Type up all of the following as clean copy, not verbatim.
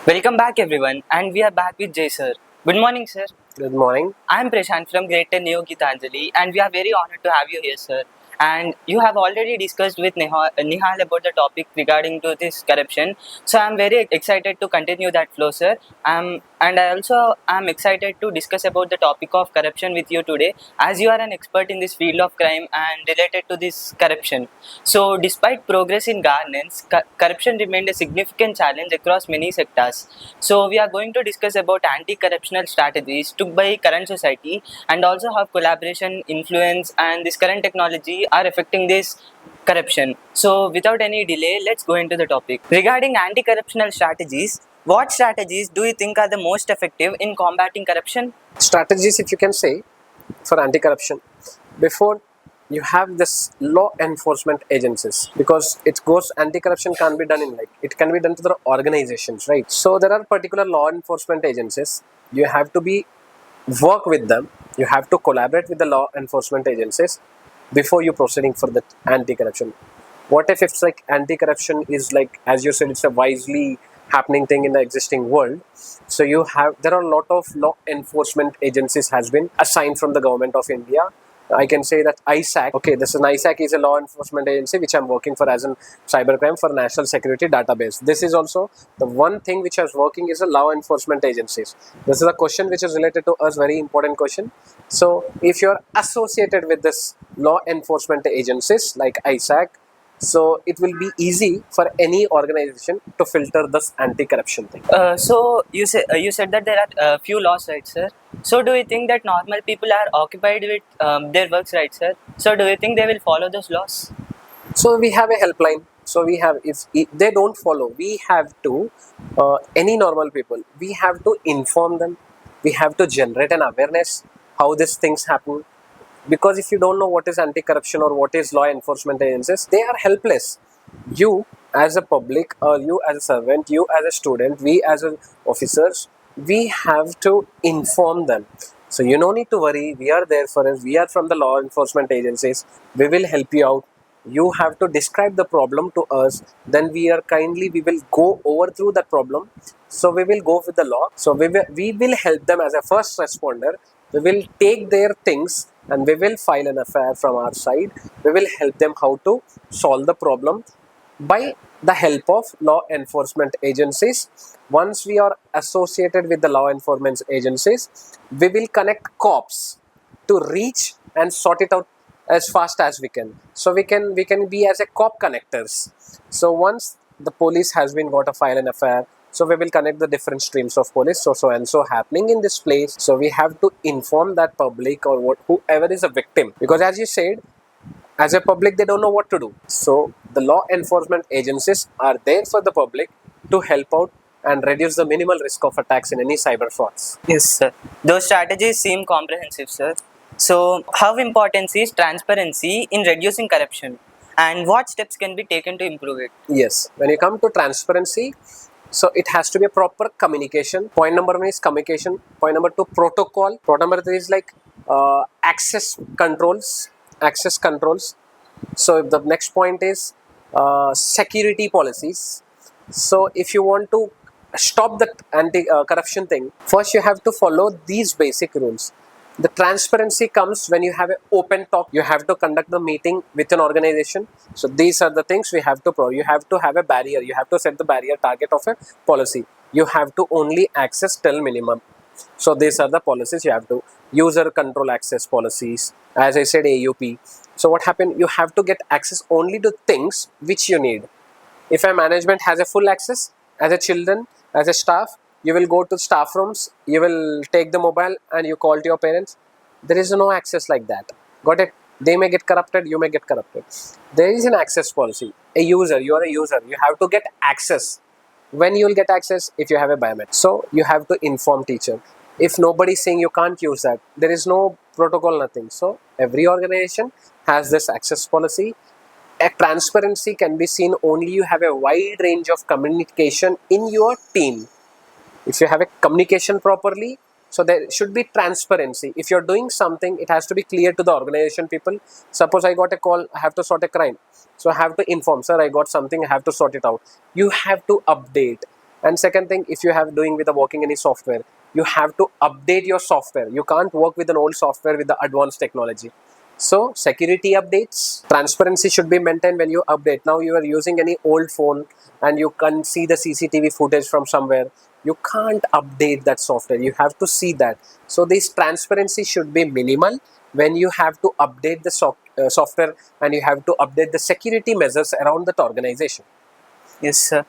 Welcome back everyone, and we are back with Jay sir. Good morning sir. Good morning. I am Prashant from Geetanjali, and we are very honored to have you here sir. And you have already discussed with Nihal about the topic regarding to this corruption. So I am very excited to continue that flow sir. And I also am excited to discuss about the topic of corruption with you today, as you are an expert in this field of crime and related to this corruption. So, despite progress in governance, corruption remained a significant challenge across many sectors. So, we are going to discuss about anti-corruptional strategies took by current society, and also how collaboration, influence, and this current technology are affecting this corruption. So, without any delay, let's go into the topic. Regarding anti-corruptional strategies, what strategies do you think are the most effective in combating corruption? Strategies, if you can say, for anti-corruption. Before you have this law enforcement agencies, because it goes anti-corruption can't be done in like it can be done to the organizations, right? So there are particular law enforcement agencies. You have to be work with them. You have to collaborate with the law enforcement agencies before you proceeding for the anti-corruption. What if it's like anti-corruption is like, as you said, it's a wisely happening thing in the existing world. So you have there are a lot of law enforcement agencies has been assigned from the government of India. I can say that ISAC. Okay, this is ISAC is a law enforcement agency which I'm working for as a cybercrime for national security database. This is also the one thing which I was working is a law enforcement agencies. This is a question which is related to us, very important question. So if you're associated with this law enforcement agencies like ISAC, so it will be easy for any organization to filter this anti-corruption thing. So you said that there are few laws, right, sir? So do you think that normal people are occupied with their works, right, sir? So do you think they will follow those laws? So we have a helpline. So we have, if they don't follow, we have to any normal people, we have to inform them. We have to generate an awareness how these things happen. Because if you don't know what is anti-corruption or what is law enforcement agencies, they are helpless. You as a public, or you as a servant, you as a student, we as a officers, we have to inform them. So you no need to worry, we are there for us, we are from the law enforcement agencies, we will help you out. You have to describe the problem to us, then we will go over through that problem. So we will go with the law. So we will help them as a first responder. We will take their things and we will file an FIR from our side. We will help them how to solve the problem by the help of law enforcement agencies. Once we are associated with the law enforcement agencies, we will connect cops to reach and sort it out as fast as we can. So we can be as a cop connectors. So once the police has been got a file and affair, so we will connect the different streams of police. So and so happening in this place. So we have to inform that public or whoever is a victim, because as you said, as a public they don't know what to do. So the law enforcement agencies are there for the public to help out and reduce the minimal risk of attacks in any cyber frauds. Yes, sir. Those strategies seem comprehensive, sir. So, how important is transparency in reducing corruption, and what steps can be taken to improve it? Yes, when you come to transparency, so it has to be a proper communication. Point number one is communication. Point number two, protocol. Point number three is like access controls. Access controls. So the next point is security policies. So if you want to stop the anti-corruption thing, first you have to follow these basic rules. The transparency comes when you have an open talk. You have to conduct the meeting with an organization. So these are the things we have to you have to have a barrier. You have to set the barrier target of a policy. You have to only access till minimum. So these are the policies you have to. User control access policies. As I said, AUP. So what happened? You have to get access only to things which you need. If a management has a full access, as a children, as a staff, you will go to staff rooms, you will take the mobile and you call to your parents. There is no access like that. Got it? They may get corrupted, you may get corrupted. There is an access policy. A user, you are a user, you have to get access. When you will get access? If you have a biometric. So you have to inform teacher. If nobody is saying you can't use that, there is no protocol, nothing. So every organization has this access policy. A transparency can be seen only you have a wide range of communication in your team. If you have a communication properly, so there should be transparency. If you're doing something, it has to be clear to the organization people. Suppose I got a call, I have to sort a crime. So I have to inform, sir, I got something, I have to sort it out. You have to update. And second thing, if you have doing with the working any software, you have to update your software. You can't work with an old software with the advanced technology. So security updates, transparency should be maintained when you update. Now you are using any old phone and you can see the CCTV footage from somewhere. You can't update that software. You have to see that. So this transparency should be minimal when you have to update the software, and you have to update the security measures around that organization. Yes, sir.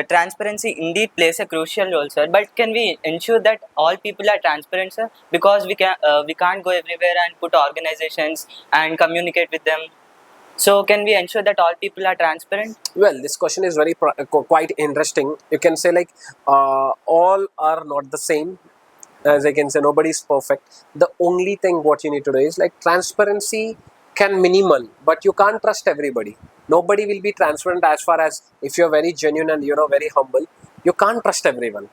Transparency indeed plays a crucial role, sir. But can we ensure that all people are transparent, sir? Because we can't go everywhere and put organizations and communicate with them. So can we ensure that all people are transparent? Well, this question is very quite interesting. You can say like all are not the same. As I can say, nobody is perfect. The only thing what you need to do is like transparency can minimal, but you can't trust everybody. Nobody will be transparent as far as if you're very genuine and very humble. You can't trust everyone.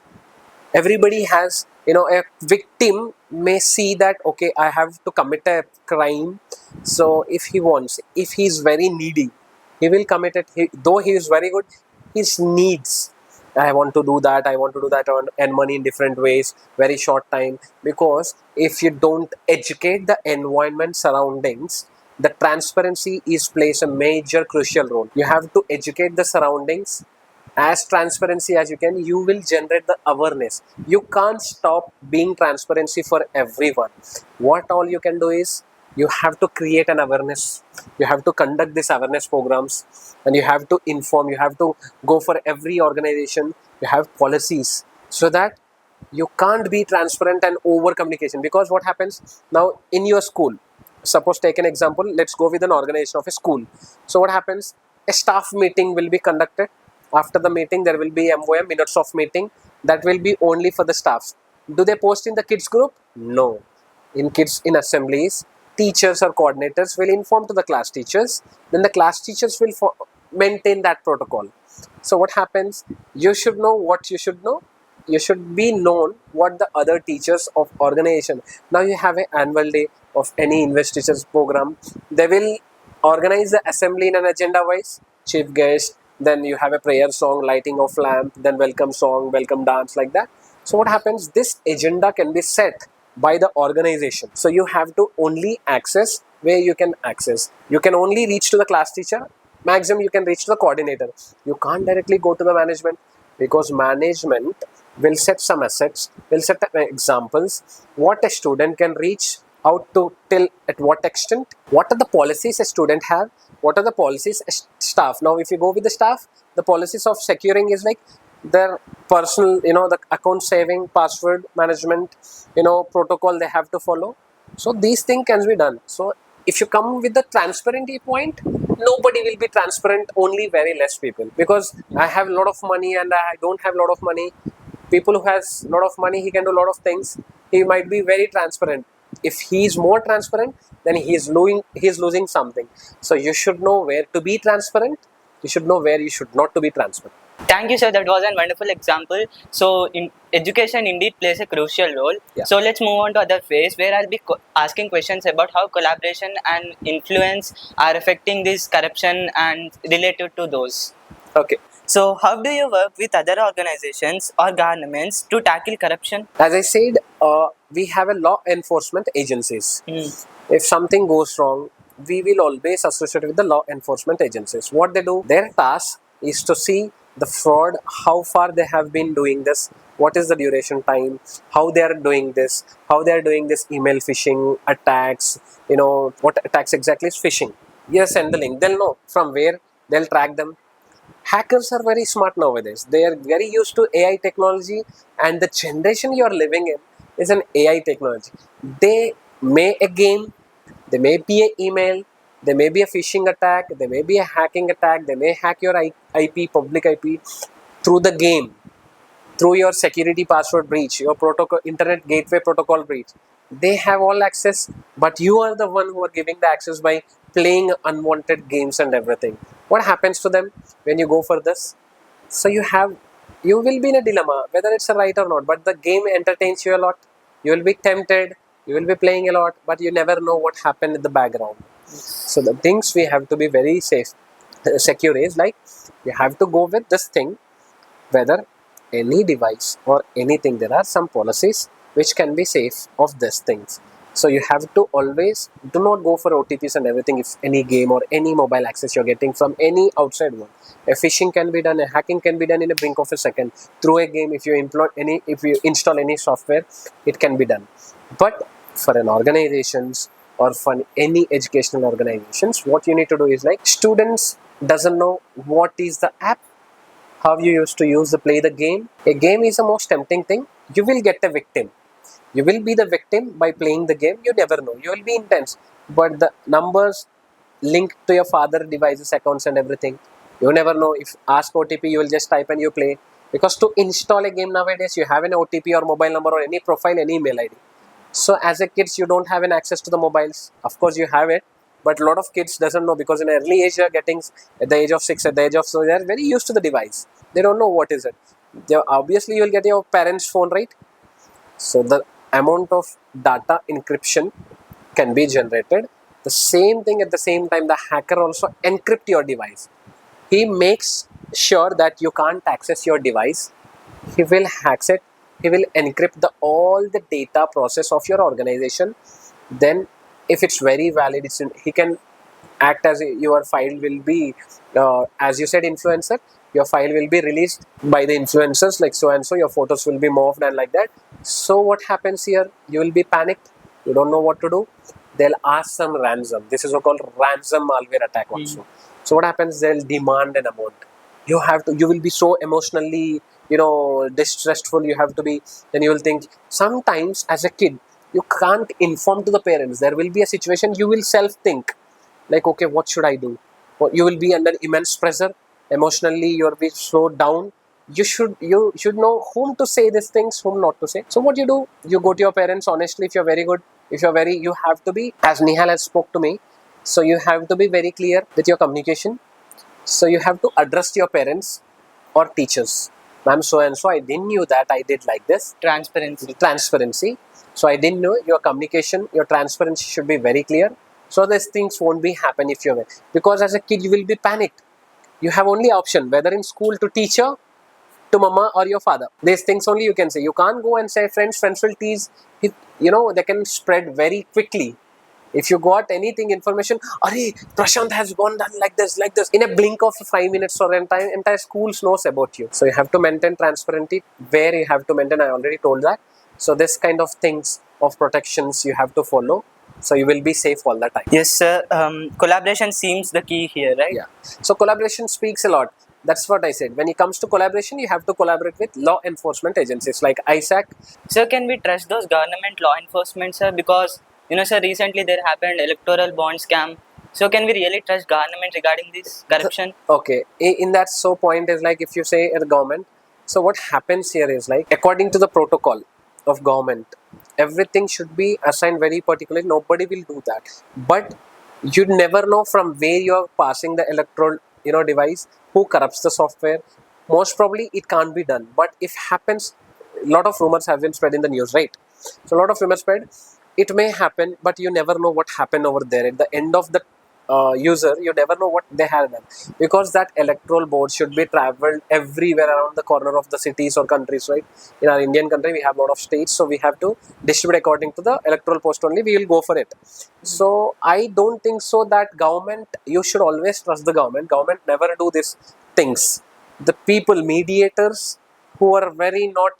Everybody has, a victim may see that okay, I have to commit a crime. So if he's very needy, he will commit it. Though he is very good, his needs, I want to do that, I want to do that, earn money in different ways, very short time. Because if you don't educate the environment surroundings, the transparency is plays a major crucial role. You have to educate the surroundings as transparency as you can. You will generate the awareness. You can't stop being transparency for everyone. What all you can do is you have to create an awareness. You have to conduct these awareness programs, and you have to inform. You have to go for every organization. You have policies so that you can't be transparent and over communication. Because what happens now in your school, suppose take an example, let's go with an organization of a school. So what happens, a staff meeting will be conducted. After the meeting there will be MOM, minutes of meeting, that will be only for the staffs. Do they post in the kids group? No. In assemblies, teachers or coordinators will inform to the class teachers, then the class teachers will maintain that protocol. So what happens, you should know what you should know. You should be known what the other teachers of organization. Now you have an annual day of any investitures program, they will organize the assembly in an agenda wise, chief guest, then you have a prayer song, lighting of lamp, then welcome song, welcome dance, like that. So what happens, this agenda can be set by the organization. So you have to only access where you can access. You can only reach to the class teacher, maximum you can reach to the coordinator. You can't directly go to the management, because management will set some assets, will set examples, what a student can reach out to, till at what extent, what are the policies a student have, what are the policies staff. Now if you go with the staff, the policies of securing is like their personal, the account saving, password management, protocol they have to follow. So these things can be done. So if you come with the transparency point, nobody will be transparent, only very less people. Because I have a lot of money and I don't have a lot of money. People who has a lot of money, he can do a lot of things, he might be very transparent. If he is more transparent, then he is losing something. So you should know where to be transparent, you should know where you should not to be transparent. Thank you, sir. That was a wonderful example. So, education indeed plays a crucial role. Yeah. So, let's move on to other phase where I'll be asking questions about how collaboration and influence are affecting this corruption and related to those. Okay. So, how do you work with other organizations or governments to tackle corruption? As I said, we have a law enforcement agencies. If something goes wrong, we will always associate with the law enforcement agencies. What they do, their task is to see the fraud, how far they have been doing this, what is the duration time, how they are doing this, how they are doing this email phishing attacks, what attacks exactly is phishing. Yes, send the link. They'll know from where, they'll track them. Hackers are very smart nowadays. They are very used to AI technology, and the generation you are living in is an AI technology. They may a game, they may be an email, there may be a phishing attack, there may be a hacking attack, they may hack your IP, public IP, through the game, through your security password breach, your protocol, internet gateway protocol breach. They have all access, but you are the one who are giving the access by playing unwanted games and everything. What happens to them when you go for this? So you will be in a dilemma whether it's a right or not. But the game entertains you a lot. You will be tempted. You will be playing a lot, but you never know what happened in the background. So the things we have to be very safe, secure is like you have to go with this thing, whether any device or anything, there are some policies which can be safe of these things. So you have to always do not go for OTPs and everything if any game or any mobile access you're getting from any outside world. A phishing can be done, a hacking can be done in a blink of a second through a game. If you install any software, it can be done. But for an organizations or for any educational organizations, what you need to do is like students doesn't know what is the app, how you used to use the play the game. A game is the most tempting thing. You will get a victim. You will be the victim by playing the game. You never know. You will be intense. But the numbers linked to your father devices, accounts, and everything, you never know. If ask OTP, you will just type and you play. Because to install a game nowadays, you have an OTP or mobile number or any profile, any email ID. So as a kids, you don't have an access to the mobiles. Of course, you have it, but a lot of kids doesn't know because in early age, they're getting at the age of 6, at the age of so they're very used to the device. They don't know what is it. Obviously, you'll get your parents' phone, right? So the amount of data encryption can be generated. The same thing at the same time, the hacker also encrypt your device. He makes sure that you can't access your device. He will hack it. He will encrypt all the data process of your organization. Then if it's very valid, he can act as your file will be as you said influencer, your file will be released by the influencers like so and so, your photos will be morphed and like that. So what happens here, you will be panicked, you don't know what to do. They'll ask some ransom. This is what called ransom malware attack also. So what happens, they'll demand an amount. You will be so emotionally distressful. You have to be, then you will think sometimes as a kid you can't inform to the parents. There will be a situation you will self think like, okay, what should I do? You will be under immense pressure emotionally. You'll be so down. You should know whom to say these things, whom not to say. So what you do, you go to your parents honestly. If you're very good, if you're very, you have to be, as Nihal has spoke to me, so you have to be very clear with your communication. So you have to address your parents or teachers. Ma'am, so and so, I didn't knew that I did like this. Transparency. So I didn't know. Your communication, your transparency should be very clear. So these things won't be happen if you're, because as a kid you will be panicked. You have only option whether in school to teacher, to mama or your father. These things only you can say. You can't go and say friends will tease. They can spread very quickly. If you got anything information, Arey, Prashant has gone done like this, in a blink of 5 minutes or entire school knows about you. So you have to maintain transparency where you have to maintain. I already told that. So this kind of things of protections you have to follow. So you will be safe all the time. Yes, sir. Collaboration seems the key here, right? Yeah. So collaboration speaks a lot. That's what I said. When it comes to collaboration, you have to collaborate with law enforcement agencies like ISAC. Sir, can we trust those government law enforcement, sir? Because, sir, recently there happened electoral bond scam. So can we really trust government regarding this corruption? Okay. In that, so point is like if you say the government. So what happens here is like according to the protocol of government, everything should be assigned very particularly. Nobody will do that. But you never know from where you are passing the electoral device, who corrupts the software. Most probably it can't be done. But if happens, a lot of rumors have been spread in the news, right? So a lot of rumors spread. It may happen, but you never know what happened over there. At the end of the user, you never know what they have done, because that electoral board should be traveled everywhere around the corner of the cities or countries, right? In our Indian country, we have a lot of states, so we have to distribute according to the electoral post only. We will go for it. So I don't think so that government, you should always trust the government. Government never do these things. The people, mediators who are very not,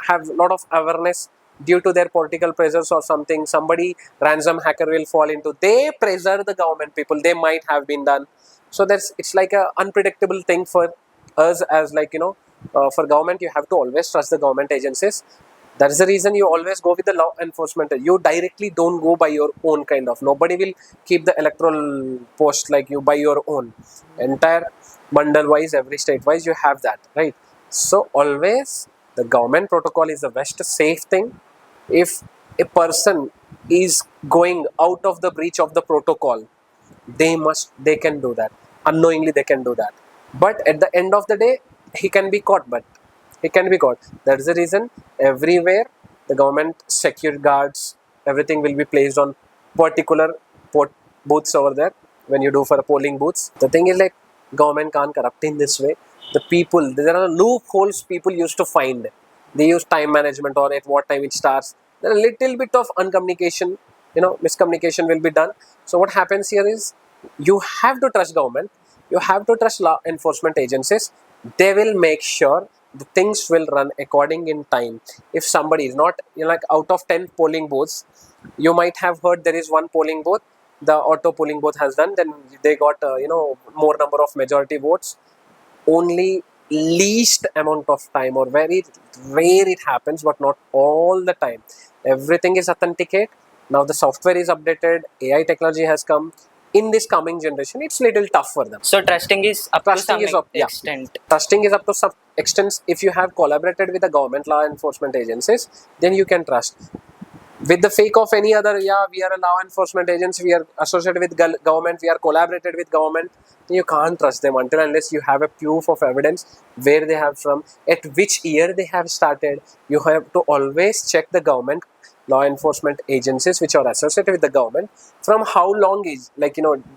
have a lot of awareness due to their political pressures or something, somebody ransom hacker will fall into, they pressure the government people, they might have been done. So it's like a unpredictable thing for us, as like for government you have to always trust the government agencies. That is the reason you always go with the law enforcement. You directly don't go by your own kind of, nobody will keep the electoral post like you by your own. Entire bundle wise, every state wise you have that, right? So always the government protocol is the best safe thing. If a person is going out of the breach of the protocol, they can do that. Unknowingly they can do that. But at the end of the day, he can be caught, That is the reason everywhere the government secure guards, everything will be placed on particular booths over there when you do for polling booths. The thing is like government can't corrupt in this way. the people, there are loopholes people used to find. They use time management or at what time it starts. Then a little bit of uncommunication, miscommunication will be done. So what happens here is, you have to trust government, you have to trust law enforcement agencies. They will make sure the things will run according in time. If somebody is not, like out of 10 polling booths, you might have heard there is one polling booth, the auto polling booth has done, then they got more number of majority votes. Only least amount of time, or very rare it happens, but not all the time, everything is authenticate. Now the software is updated, AI technology has come. In this coming generation, it's little tough for them. So trusting is up to Trusting some is up, yeah, extent. trusting is up to some extent. If you have collaborated with the government law enforcement agencies, then you can trust. With the fake of any other, yeah, we are a law enforcement agency, we are associated with government, we are collaborated with government, you can't trust them until unless you have a proof of evidence, where they have from, at which year they have started. You have to always check the government law enforcement agencies which are associated with the government, from how long is,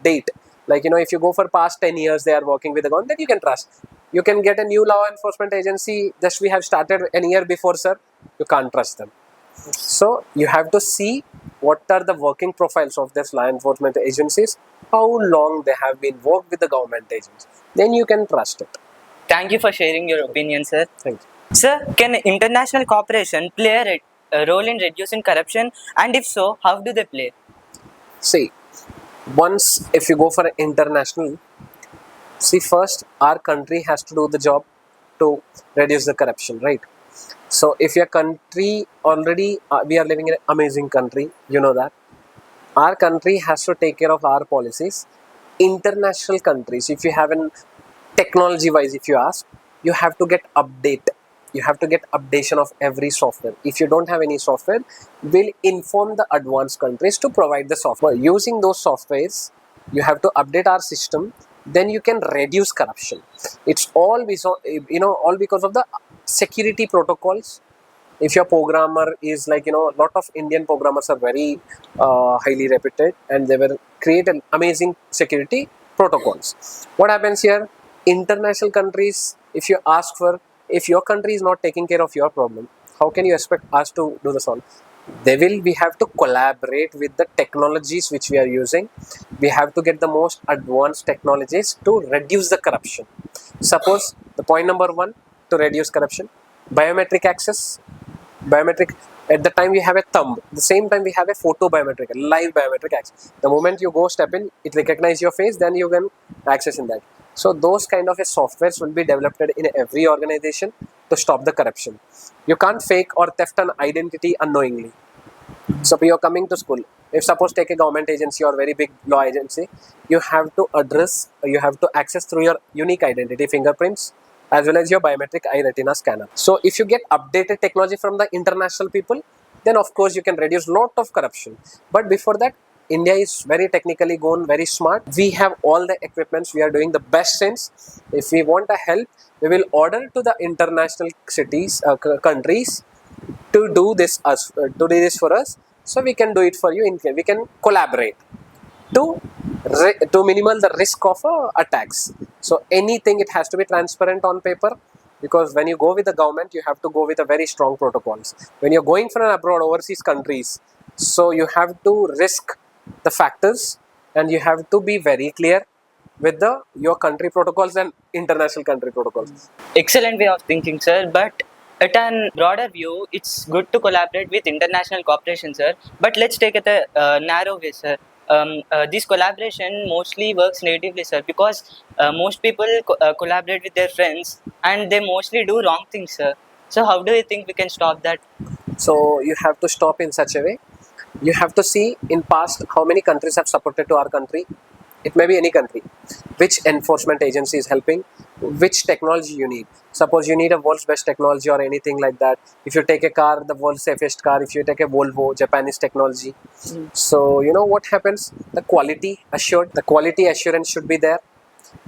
date. If you go for past 10 years they are working with the government, then you can trust. You can get a new law enforcement agency, just we have started a year before, sir, you can't trust them. So you have to see what are the working profiles of these law enforcement agencies, how long they have been worked with the government agents, then you can trust it. Thank you for sharing your opinion, sir. Thank you. Sir, can international cooperation play a role in reducing corruption, and if so, how do they play? See, once if you go for international, see, first our country has to do the job to reduce the corruption, right? So if your country already, we are living in an amazing country, you know that our country has to take care of our policies. International countries, if you have an technology wise, if you ask, you have to get update, you have to get updation of every software. If you don't have any software, we'll inform the advanced countries to provide the software. Using those softwares, you have to update our system, then you can reduce corruption. It's all all because of the security protocols. If your programmer is a lot of Indian programmers are very highly reputed, and they will create an amazing security protocols. What happens here, international countries, if you ask for, if your country is not taking care of your problem, how can you expect us to do the solve? We have to collaborate with the technologies which we are using. We have to get the most advanced technologies to reduce the corruption. Suppose the point number one, to reduce corruption, biometric access. Biometric, at the time we have a thumb, the same time we have a photo biometric, live biometric access. The moment you go step in, it recognize your face, then you can access in that. So those kind of a softwares will be developed in every organization to stop the corruption. You can't fake or theft an identity unknowingly. So you're coming to school, if suppose take a government agency or very big law agency, you have to address, you have to access through your unique identity fingerprints, as well as your biometric eye retina scanner. So if you get updated technology from the international people, then of course you can reduce lot of corruption. But before that, India is very technically gone, very smart. We have all the equipments, we are doing the best sense. If we want a help, we will order to the international cities, countries, to do this for us. So we can do it for you, we can collaborate to to minimal the risk of attacks. So anything, it has to be transparent on paper, because when you go with the government, you have to go with a very strong protocols. When you're going for an abroad, overseas countries, so you have to risk the factors, and you have to be very clear with the your country protocols and international country protocols. Excellent way of thinking, sir. But at a broader view, it's good to collaborate with international cooperation, sir. But let's take it a narrow way, sir. This collaboration mostly works negatively, sir, because most people collaborate with their friends, and they mostly do wrong things, sir. So how do you think we can stop that? So you have to stop in such a way. You have to see in past how many countries have supported to our country. It may be any country. Which enforcement agency is helping, which technology you need. Suppose you need a world's best technology or anything like that. If you take a car, the world's safest car, if you take a Volvo, Japanese technology. So you know what happens, the quality assured, the quality assurance should be there.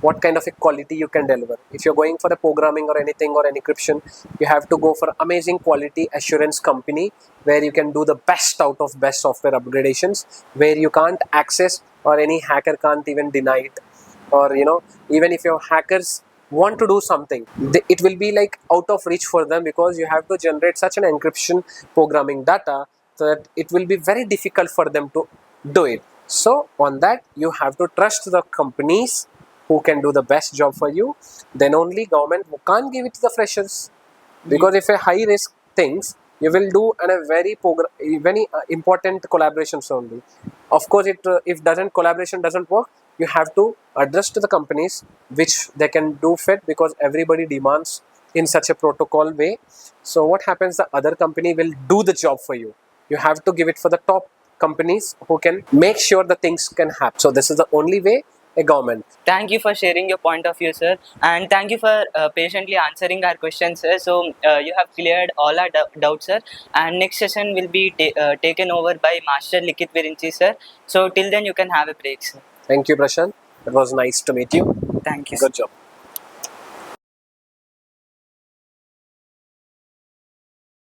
What kind of a quality you can deliver. If you're going for a programming or anything or encryption, you have to go for amazing quality assurance company, where you can do the best out of best software upgradations, where you can't access, or any hacker can't even deny it. Or even if your hackers want to do something, it will be like out of reach for them, because you have to generate such an encryption programming data so that it will be very difficult for them to do it. So on that, you have to trust the companies who can do the best job for you. Then only government can't give it to the freshers, because if a high risk things, you will do and a very important collaborations only. Of course, if doesn't collaboration doesn't work, you have to address to the companies which they can do fit, because everybody demands in such a protocol way. So what happens, the other company will do the job for you. You have to give it for the top companies who can make sure the things can happen. So this is the only way, a government. Thank you for sharing your point of view, sir, and thank you for patiently answering our questions, sir. So you have cleared all our doubts, sir. And next session will be taken over by Master Likit Virinchi, sir. So till then, you can have a break, sir. Thank you, Prashant. It was nice to meet you. Thank you. Good job.